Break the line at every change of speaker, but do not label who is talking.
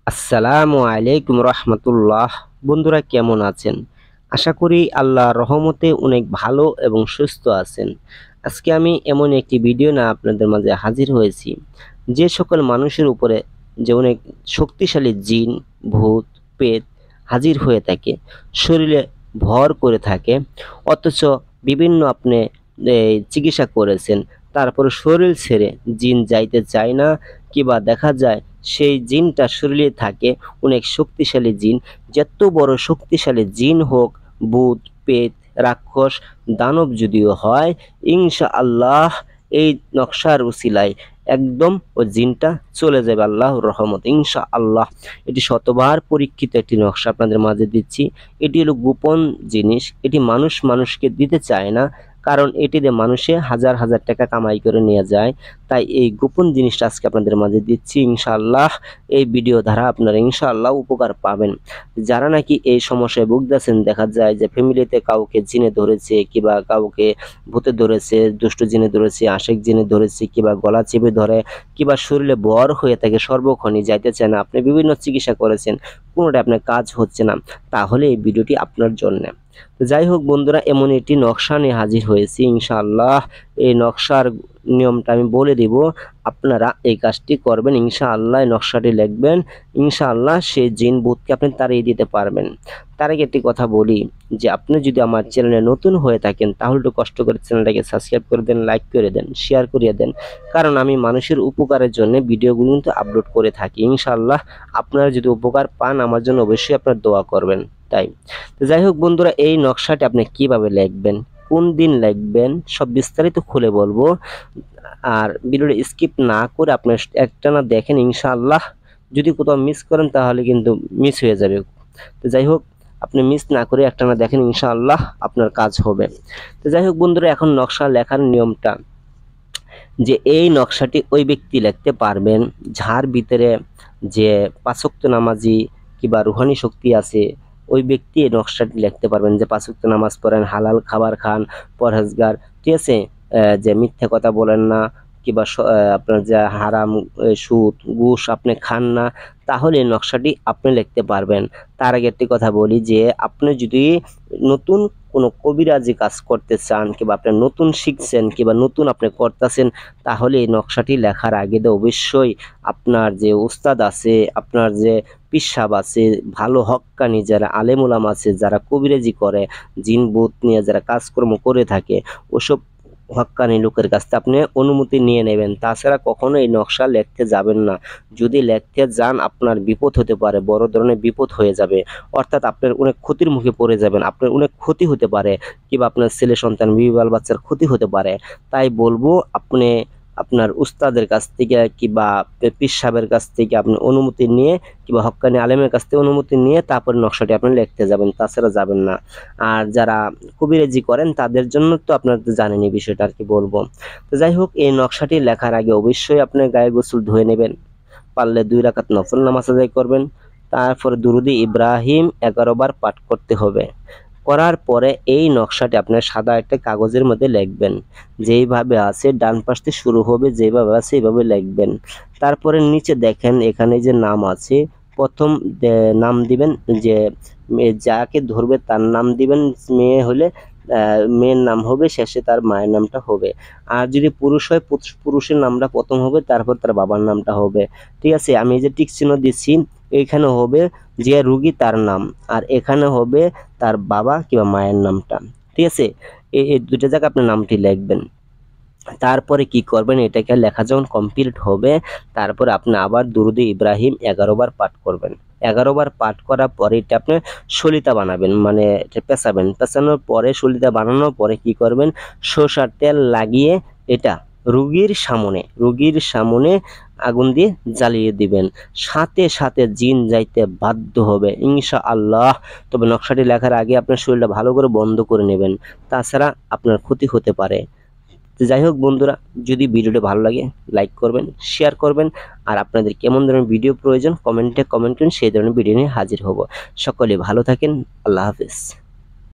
আসসালামু আলাইকুম রহমতুল্লাহ। বন্ধুরা কেমন আছেন? আশা করি আল্লাহর রহমতে অনেক ভালো এবং সুস্থ আছেন। আজকে আমি এমন একটি ভিডিও না আপনাদের মাঝে হাজির হয়েছি, যে সকল মানুষের উপরে যে অনেক শক্তিশালী জিন, ভূত, পেত হাজির হয়ে থাকে, শরীরে ভর করে থাকে, অথচ বিভিন্ন আপনি চিকিৎসা করেছেন, তারপর শরীর ছেড়ে জিন যাইতে চায় না, কিবা দেখা যায় সেই জিনটা শরীরে থাকে অনেক শক্তিশালী জিন। যত বড় শক্তিশালী জিন হোক, ভূত, পেত, রাক্ষস, দানব যদিও হয়, ইনশাআল্লাহ এই নকশার উসিলায় একদম ওই জিনটা চলে যাবে আল্লাহর রহমত ইনশাআল্লাহ। এটি শতবার পরীক্ষিত একটি নকশা আপনাদের মাঝে দিচ্ছি। এটি হলো গোপন জিনিস, এটি মানুষ মানুষকে দিতে চায় না, কারণ এটিতে মানুষে হাজার হাজার টাকা কামাই করে নিয়ে যায়। তাই এই গোপন জিনিসটা আজকে আপনাদের মাঝে দিচ্ছি ইনশাআল্লাহ। এই ভিডিও দ্বারা আপনারা ইনশাআল্লাহ উপকার পাবেন। যারা নাকি এই সমস্যায় ভুগতেছেন, দেখা যায় যে ফ্যামিলিতে কাউকে জিনে ধরেছে, কিবা কাউকে ভূতে ধরেছে, দুষ্ট জিনে ধরেছে, আশেক জিনে ধরেছে, কিবা গলা চেপে ধরে, কিবা শরীরে বর হয়ে থাকে, সর্বক্ষণই যাইতে চায় না, আপনি বিভিন্ন চিকিৎসা করেছেন, কোনোটা আপনার কাজ হচ্ছে না, তাহলে এই ভিডিওটি আপনার জন্য। তো যাই হোক বন্ধুরা, এমন একটি নকশা নিয়ে হাজির হয়েছি ইনশাআল্লাহ। এই নকশার নিয়মটা আমি বলে দিব, আপনারা এই কাজটি করবেন ইনশাআল্লাহ। নকশাটি লিখবেন ইনশাআল্লাহ, সেই জিন ভূতকে আপনি তাড়িয়ে দিতে পারবেন। তার আগে একটি কথা বলি, যে আপনি যদি আমার চ্যানেলে নতুন হয়ে থাকেন, তাহলে একটু কষ্ট করে চ্যানেলটাকে সাবস্ক্রাইব করে দেন, লাইক করে দেন, শেয়ার করিয়ে দেন, কারণ আমি মানুষের উপকারের জন্য ভিডিওগুলো কিন্তু আপলোড করে থাকি ইনশাআল্লাহ। আপনারা যদি উপকার পান, আমার জন্য অবশ্যই আপনারা দোয়া করবেন। তাই তো যাই হোক বন্ধুরা, এই নকশাটি আপনি কিভাবে লিখবেন, কোন দিন লিখবেন, সব বিস্তারিত খুলে বলবো। আর ভিডিওটা স্কিপ না করে আপনি একটানা দেখেন ইনশাআল্লাহ। যদি কোথাও মিস করেন তাহলে কিন্তু মিস হয়ে যাবে। তো যাই হোক, আপনি মিস না করে একটানা দেখেন ইনশাআল্লাহ, আপনার কাজ হবে। তো যাই হোক বন্ধুরা, এখন নকশা লেখার নিয়মটা, যে এই নকশাটি ওই ব্যক্তি লিখতে পারবেন যার ভিতরে যে পাঁচ ওয়াক্ত নামাজি কিংবা রুহানি শক্তি আছে, ওই ব্যক্তি এই নকশাটি লিখতে পারবেন, যে পাঁচ ওয়াক্ত নামাজ পড়েন, হালাল খাবার খান, পরহেজগার, ঠিক আছে, যে মিথ্যা কথা বলেন না, কিংবা আপনার যে হারাম সুদ ঘুষ আপনি খান না, তাহলে এই নকশাটি আপনি লিখতে পারবেন। তার আগে একটি কথা বলি, যে আপনি যদি নতুন কোনো কবিরাজি কাজ করতে চান, কিংবা আপনি নতুন শিখছেন, কিংবা নতুন আপনি করতেছেন, তাহলে এই নকশাটি লেখার আগে তো অবশ্যই আপনার যে উস্তাদ আছে, আপনার যে পিসাব আছে, ভালো হক্কানি যারা আলেম ওলামা আছে, যারা কবিরাজি করে, জিন ভূত নিয়ে যারা কাজকর্ম করে থাকে, ওসব হক্কানি লোকের কাছ থেকে আপনি অনুমতি নিয়ে নেবেন। তাছাড়া কখনো এই নকশা লিখতে যাবেন না। যদি লিখতে যান, আপনার বিপদ হতে পারে, বড় ধরনের বিপদ হয়ে যাবে, অর্থাৎ আপনার অনেক ক্ষতির মুখে পড়ে যাবেন, আপনার অনেক ক্ষতি হতে পারে, কিংবা আপনার ছেলে সন্তান বিবাল বাচ্চার ক্ষতি হতে পারে। তাই বলবো, আপনি আপনার উস্তাদের কাছ থেকে কিংবা পীর সাহেবের কাছ থেকে আপনি অনুমতি নিয়ে, কিংবা হক্কানি আলেমের কাছ থেকে অনুমতি নিয়ে তারপরে নকশাটি আপনি লিখতে যাবেন, তাছাড়া যাবেন না। আর যারা কবিরাজি করেন তাদের জন্য তো আপনারা তো জানেনই বিষয়টা, আর কি বলবো। তো যাই হোক, এই নকশাটি লেখার আগে অবশ্যই আপনার গায়ে গোসল ধুয়ে নেবেন, পারলে 2 রাকাত নফল নামাজ আদায় করবেন, তারপরে দুরুদে ইব্রাহিম 11 বার পাঠ করতে হবে। করার পরে এই নকশাটি আপনার সাদা একটা কাগজের মধ্যে লিখবেন, যেইভাবে আছে ডান পাশ থেকে শুরু হবে, যেভাবে আছে এইভাবে লিখবেন। তারপরে নিচে দেখেন এখানে যে নাম আছে, প্রথম নাম দিবেন, যে যাকে ধরবে তার নাম দিবেন, মেয়ে হলে মেয়ের নাম হবে, শেষে তার মায়ের নামটা হবে। আর যদি পুরুষ হয়, পুরুষের নামটা প্রথম হবে, তারপর তার বাবার নামটা হবে। ঠিক আছে, আমি এই যে টিক চিহ্ন দিচ্ছি, এইখানে হবে যে রুগী তার নাম, আর এখানে হবে তার বাবা কিংবা মায়ের নামটা। ঠিক আছে, এই দুটো জায়গায় আপনি নামটি লিখবেন। তারপরে কি করবেন, এটাকে লেখা যখন কমপ্লিট হবে, তারপরে আপনি আবার দুরুদে ইব্রাহিম 11 বার পাঠ করবেন। 11 বার পাঠ করার পরে এটা আপনি সলিতা বানাবেন, মানে এটা পেঁচাবেন। পেঁচানোর পরে, সলিতা বানানোর পরে কি করবেন, সরষার তেল লাগিয়ে এটা রুগীর সামনে আগুন দিয়ে জ্বালিয়ে দিবেন। সাথে সাথে জিন যাইতে বাধ্য হবে ইনশাআল্লাহ। তবে নকশাটি লেখার আগে আপনার শরীরটা ভালো করে বন্ধ করে নেবেন, তাছাড়া আপনার ক্ষতি হতে পারে। তো যাই হোক বন্ধুরা, যদি ভিডিওটি ভালো লাগে লাইক করবেন, শেয়ার করবেন, আর আপনাদের কেমন ধরনের ভিডিও প্রয়োজন কমেন্টে কমেন্ট করুন, সেই ধরনের ভিডিও নিয়ে হাজির হব। সকলে ভালো থাকেন, আল্লাহ হাফেজ।